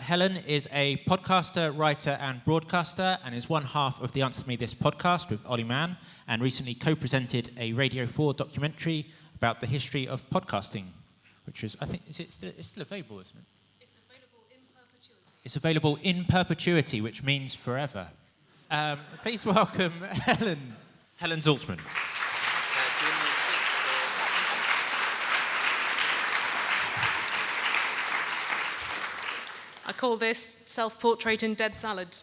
Helen is a podcaster, writer and broadcaster and is one half of the Answer Me This podcast with Ollie Mann and recently co-presented a Radio 4 documentary about the history of podcasting, which is, I think, it's still available, isn't it? It's available in perpetuity. It's available in perpetuity, which means forever. Please welcome Helen Zaltzman. I call this self-portrait in dead salad.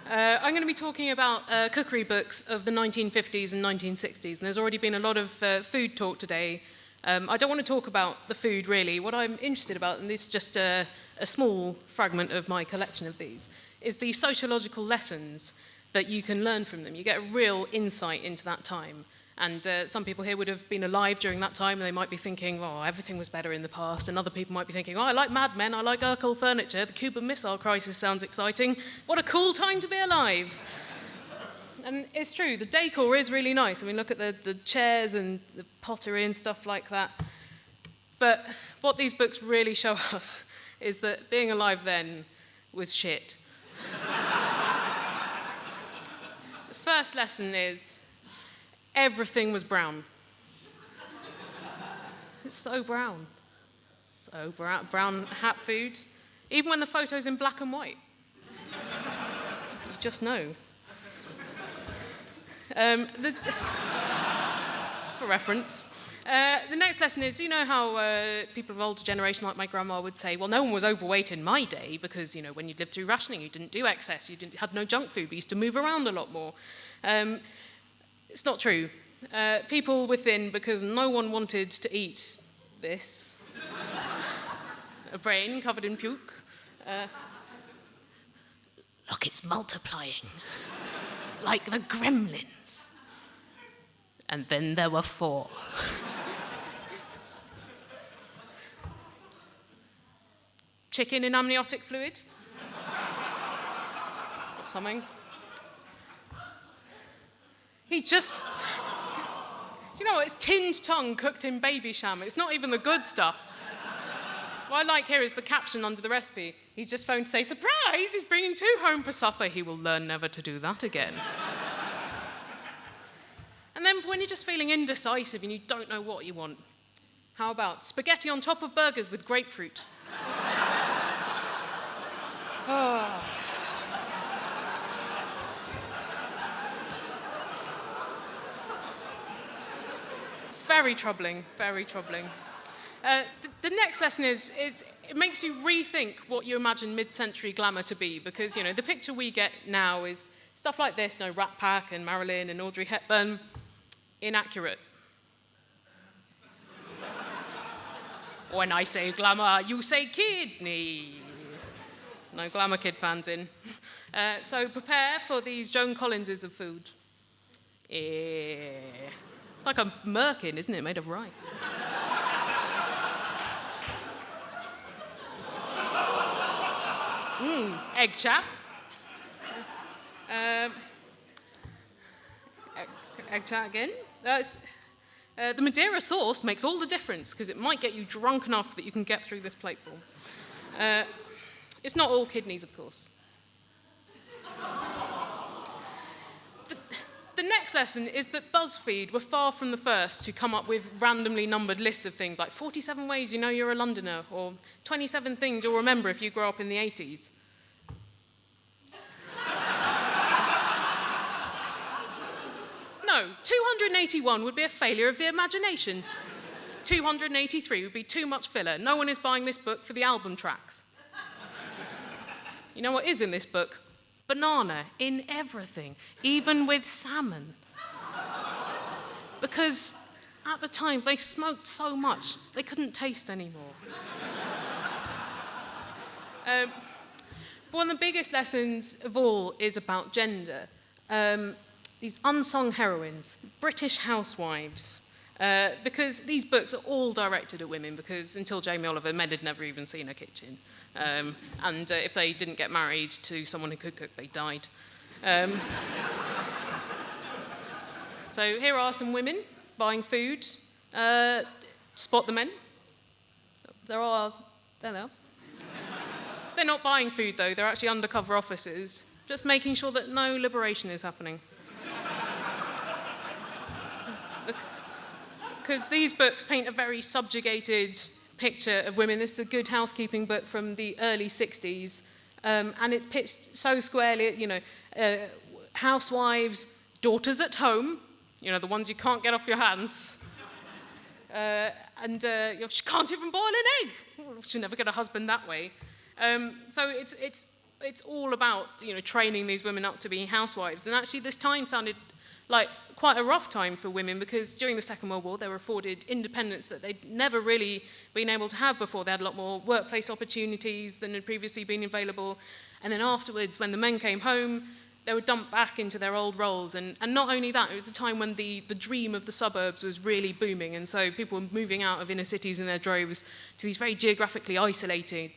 I'm going to be talking about cookery books of the 1950s and 1960s, and there's already been a lot of food talk today. I don't want to talk about the food, really. What I'm interested about, and this is just a small fragment of my collection of these, is the sociological lessons that you can learn from them. You get a real insight into that time. And some people here would have been alive during that time, and they might be thinking, oh, everything was better in the past. And other people might be thinking, oh, I like Mad Men, I like Urkel furniture, the Cuban Missile Crisis sounds exciting. What a cool time to be alive. And it's true, the decor is really nice. I mean, look at the chairs and the pottery and stuff like that. But what these books really show us is that being alive then was shit. The first lesson is, everything was brown. It's so brown. So brown. Brown hat food. Even when the photo's in black and white. You just know. For reference. The next lesson is, you know how people of older generation like my grandma would say, well, no one was overweight in my day because, you know, when you lived through rationing, you didn't do excess, you had no junk food, but you used to move around a lot more. It's not true. People were thin because no one wanted to eat this. A brain covered in puke. Look, it's multiplying. Like the gremlins. And then there were 4. Chicken in amniotic fluid. Or something. He's just... You know what? It's tinned tongue cooked in baby sham. It's not even the good stuff. What I like here is the caption under the recipe. He's just phoned to say, surprise, he's bringing 2 home for supper. He will learn never to do that again. And then when you're just feeling indecisive and you don't know what you want, how about spaghetti on top of burgers with grapefruit? Oh. It's very troubling, very troubling. The next lesson is it makes you rethink what you imagine mid-century glamour to be, because, you know, the picture we get now is stuff like this, you know, Rat Pack and Marilyn and Audrey Hepburn, inaccurate. When I say glamour, you say kidney. No Glamour Kid fans in. So prepare for these Joan Collinses of food. It's like a merkin, isn't it, made of rice? Egg chat. Egg chat again. The Madeira sauce makes all the difference because it might get you drunk enough that you can get through this plateful. It's not all kidneys, of course. The next lesson is that BuzzFeed were far from the first to come up with randomly numbered lists of things like 47 ways you know you're a Londoner, or 27 things you'll remember if you grow up in the 80s. No, 281 would be a failure of the imagination. 283 would be too much filler. No one is buying this book for the album tracks. You know what is in this book? Banana in everything, even with salmon. Because at the time, they smoked so much, they couldn't taste anymore. But one of the biggest lessons of all is about gender. These unsung heroines, British housewives, because these books are all directed at women, because until Jamie Oliver, men had never even seen a kitchen. And if they didn't get married to someone who could cook, they died. So here are some women buying food. Spot the men. There they are. they're not buying food, though, they're actually undercover officers, just making sure that no liberation is happening. Because these books paint a very subjugated picture of women. This is a Good Housekeeping book from the early 60s, and it's pitched so squarely, housewives, daughters at home, the ones you can't get off your hands, she can't even boil an egg. She'll never get a husband that way. So it's all about training these women up to be housewives. And actually, this time sounded like quite a rough time for women, because during the Second World War they were afforded independence that they'd never really been able to have before. They had a lot more workplace opportunities than had previously been available. And then afterwards, when the men came home, they were dumped back into their old roles. And not only that, it was a time when the dream of the suburbs was really booming, and so people were moving out of inner cities in their droves to these very geographically isolated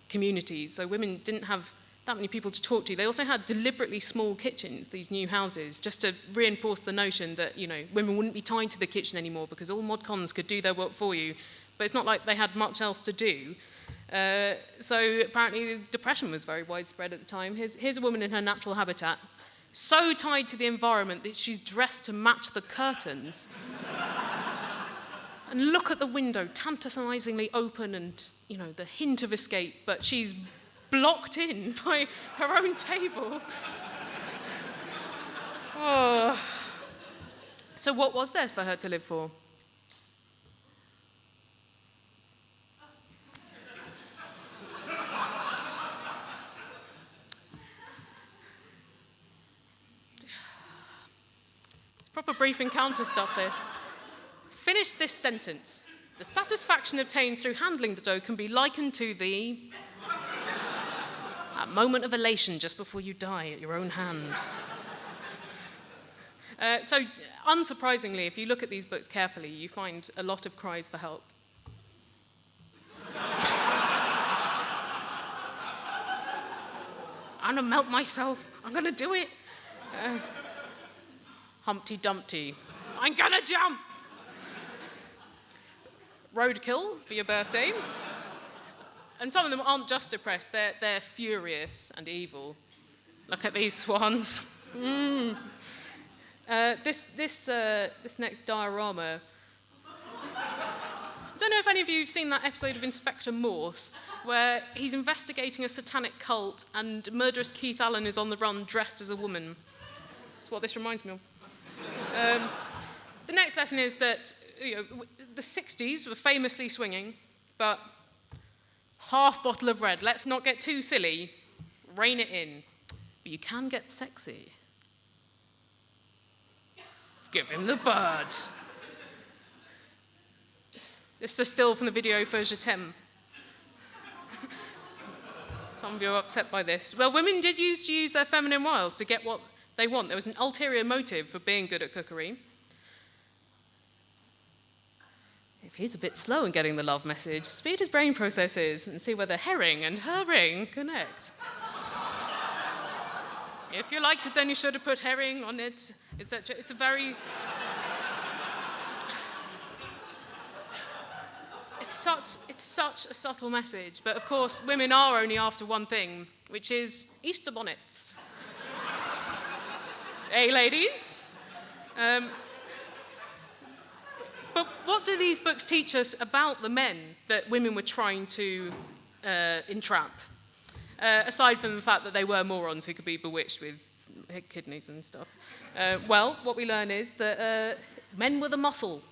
communities. So women didn't have that many people to talk to. They also had deliberately small kitchens, these new houses, just to reinforce the notion that, women wouldn't be tied to the kitchen anymore because all mod cons could do their work for you. But it's not like they had much else to do. So apparently depression was very widespread at the time. Here's a woman in her natural habitat, so tied to the environment that she's dressed to match the curtains. And look at the window, tantalizingly open and, the hint of escape, but she's blocked in by her own table. Oh. So what was there for her to live for? It's proper brief encounter stuff, this. Finish this sentence. The satisfaction obtained through handling the dough can be likened to the... that moment of elation just before you die at your own hand. So, unsurprisingly, if you look at these books carefully, you find a lot of cries for help. I'm gonna melt myself. I'm gonna do it. Humpty Dumpty. I'm gonna jump. Roadkill for your birthday. And some of them aren't just depressed, they're furious and evil. Look at these swans. This next diorama. I don't know if any of you have seen that episode of Inspector Morse, where he's investigating a satanic cult and murderous Keith Allen is on the run dressed as a woman. That's what this reminds me of. The next lesson is that the 60s were famously swinging, but half bottle of red. Let's not get too silly. Rein it in. But you can get sexy. Give him the bird. This is a still from the video for Je t'aime. Some of you are upset by this. Well, women did used to use their feminine wiles to get what they want. There was an ulterior motive for being good at cookery. If he's a bit slow in getting the love message, speed his brain processes and see whether herring and herring connect. If you liked it, then you should have put herring on it, etc. It's a very... It's such a subtle message. But of course, women are only after one thing, which is Easter bonnets. Hey, ladies? But what do these books teach us about the men that women were trying to entrap? Aside from the fact that they were morons who could be bewitched with kidneys and stuff. Well, what we learn is that men were the muscle.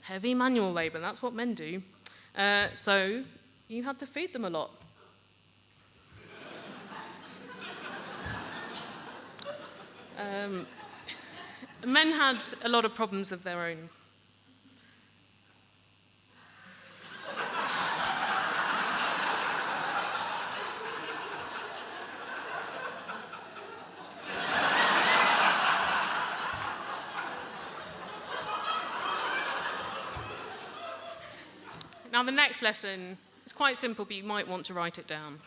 Heavy manual labour, that's what men do. So you had to feed them a lot. Men had a lot of problems of their own. Now, the next lesson is quite simple, but you might want to write it down.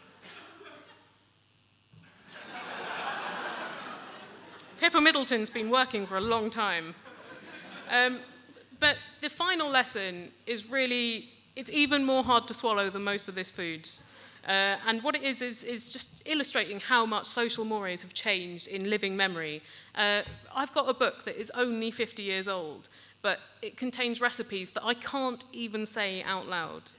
Pippa Middleton's been working for a long time. But the final lesson is really it's even more hard to swallow than most of this food. And what it is just illustrating how much social mores have changed in living memory. I've got a book that is only 50 years old, but it contains recipes that I can't even say out loud.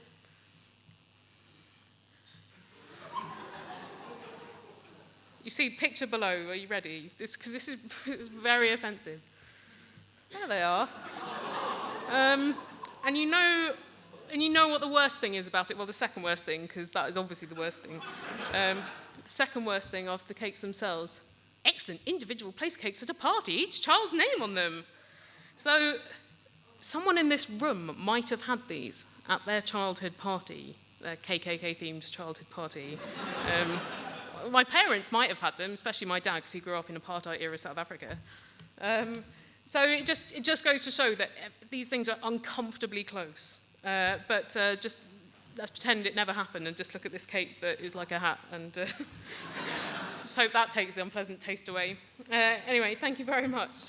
You see, picture below, are you ready? Because this is it's very offensive. There they are. And you know what the worst thing is about it? Well, the second worst thing, because that is obviously the worst thing. The second worst thing of the cakes themselves. Excellent individual place cakes at a party, each child's name on them. So, someone in this room might have had these at their childhood party, their KKK-themed childhood party. My parents might have had them, especially my dad, because he grew up in apartheid-era South Africa. So it just goes to show that these things are uncomfortably close. But just let's pretend it never happened and just look at this cake that is like a hat and just hope that takes the unpleasant taste away. Anyway, thank you very much.